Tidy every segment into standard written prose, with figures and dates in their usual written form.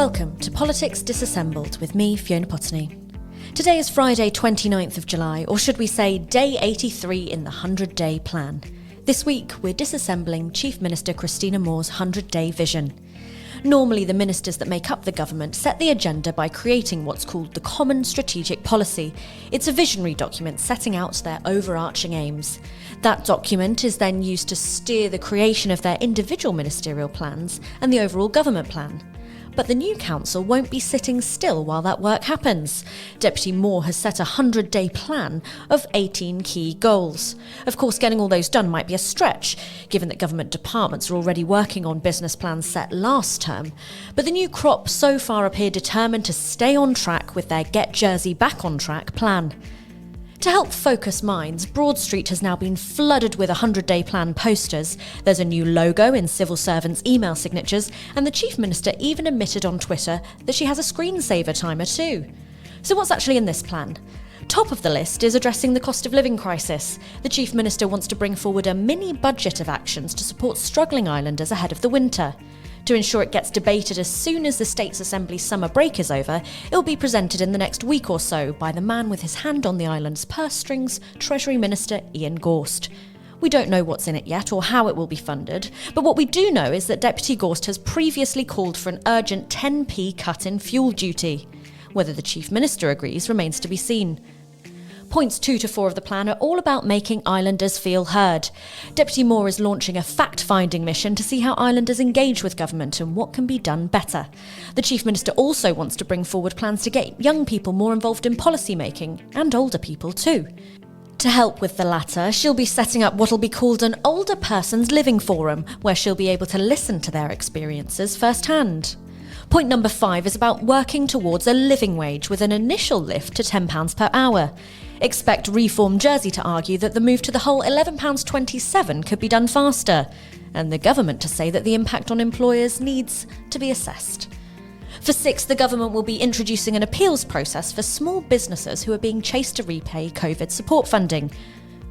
Welcome to Politics Disassembled with me, Fiona Potney. Today is Friday 29th of July, or should we say day 83 in the 100-day plan. This week we're disassembling Chief Minister Christina Moore's 100-day vision. Normally the ministers that make up the government set the agenda by creating what's called the Common Strategic Policy. It's a visionary document setting out their overarching aims. That document is then used to steer the creation of their individual ministerial plans and the overall government plan. But the new council won't be sitting still while that work happens. Deputy Moore has set a 100-day plan of 18 key goals. Of course, getting all those done might be a stretch, given that government departments are already working on business plans set last term. But the new crop so far appear determined to stay on track with their Get Jersey Back on Track plan. To help focus minds, Broad Street has now been flooded with 100-day plan posters. There's a new logo in civil servants' email signatures, and the Chief Minister even admitted on Twitter that she has a screensaver timer too. So what's actually in this plan? Top of the list is addressing the cost of living crisis. The Chief Minister wants to bring forward a mini budget of actions to support struggling islanders ahead of the winter. To ensure it gets debated as soon as the States Assembly summer break is over, it will be presented in the next week or so by the man with his hand on the island's purse strings, Treasury Minister Ian Gorst. We don't know what's in it yet or how it will be funded, but what we do know is that Deputy Gorst has previously called for an urgent 10p cut in fuel duty. Whether the Chief Minister agrees remains to be seen. Points 2 to 4 of the plan are all about making islanders feel heard. Deputy Moore is launching a fact-finding mission to see how islanders engage with government and what can be done better. The Chief Minister also wants to bring forward plans to get young people more involved in policy making, and older people too. To help with the latter, she'll be setting up what'll be called an Older Persons Living Forum, where she'll be able to listen to their experiences firsthand. Point number 5 is about working towards a living wage with an initial lift to £10 per hour. Expect Reform Jersey to argue that the move to the whole £11.27 could be done faster, and the government to say that the impact on employers needs to be assessed. For 6, the government will be introducing an appeals process for small businesses who are being chased to repay COVID support funding.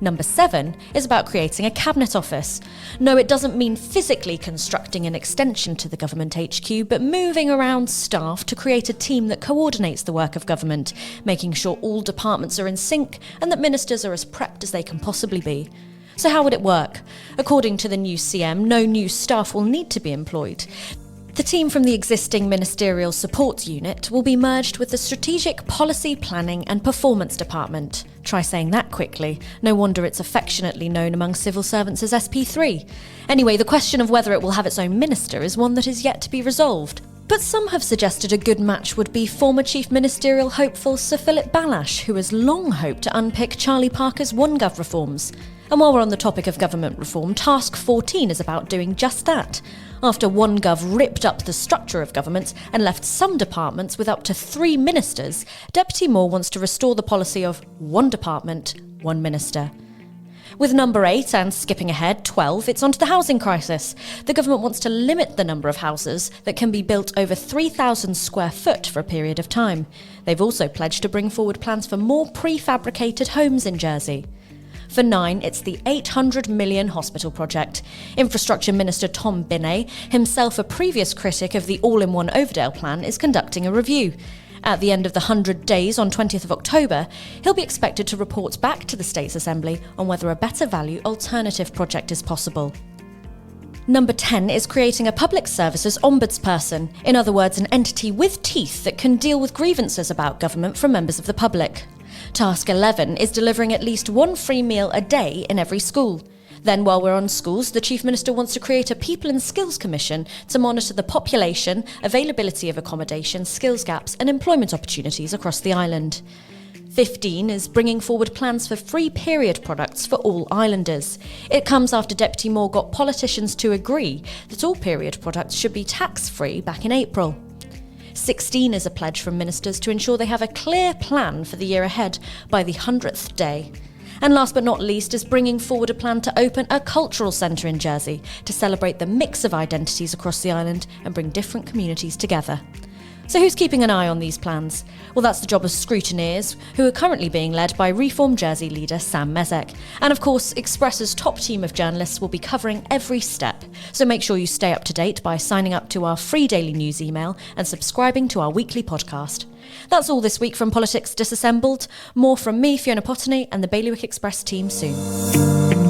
Number 7 is about creating a cabinet office. No, it doesn't mean physically constructing an extension to the government HQ, but moving around staff to create a team that coordinates the work of government, making sure all departments are in sync and that ministers are as prepped as they can possibly be. So how would it work? According to the new CM, no new staff will need to be employed. The team from the existing Ministerial Support Unit will be merged with the Strategic Policy Planning and Performance Department. Try saying that quickly. No wonder it's affectionately known among civil servants as SP3. Anyway, the question of whether it will have its own minister is one that is yet to be resolved. But some have suggested a good match would be former Chief Ministerial hopeful Sir Philip Balash, who has long hoped to unpick Charlie Parker's OneGov reforms. And while we're on the topic of government reform, Task 14 is about doing just that. After OneGov ripped up the structure of government and left some departments with up to 3 ministers, Deputy Moore wants to restore the policy of one department, one minister. With number 8 and skipping ahead, 12, it's onto the housing crisis. The government wants to limit the number of houses that can be built over 3,000 square foot for a period of time. They've also pledged to bring forward plans for more prefabricated homes in Jersey. For 9, it's the £800 million hospital project. Infrastructure Minister Tom Binney, himself a previous critic of the all-in-one Overdale plan, is conducting a review. At the end of the 100 days on 20th of October, he'll be expected to report back to the States Assembly on whether a better value alternative project is possible. Number 10 is creating a public services ombudsperson, in other words, an entity with teeth that can deal with grievances about government from members of the public. Task 11 is delivering at least one free meal a day in every school. Then, while we're on schools, the Chief Minister wants to create a People and Skills Commission to monitor the population, availability of accommodation, skills gaps and employment opportunities across the island. 15 is bringing forward plans for free period products for all islanders. It comes after Deputy Moore got politicians to agree that all period products should be tax-free back in April. 16 is a pledge from ministers to ensure they have a clear plan for the year ahead by the 100th day. And last but not least is bringing forward a plan to open a cultural centre in Jersey to celebrate the mix of identities across the island and bring different communities together. So who's keeping an eye on these plans? Well, that's the job of scrutineers, who are currently being led by Reform Jersey leader Sam Mezek. And of course, Express's top team of journalists will be covering every step. So make sure you stay up to date by signing up to our free daily news email and subscribing to our weekly podcast. That's all this week from Politics Disassembled. More from me, Fiona Potney, and the Bailiwick Express team soon.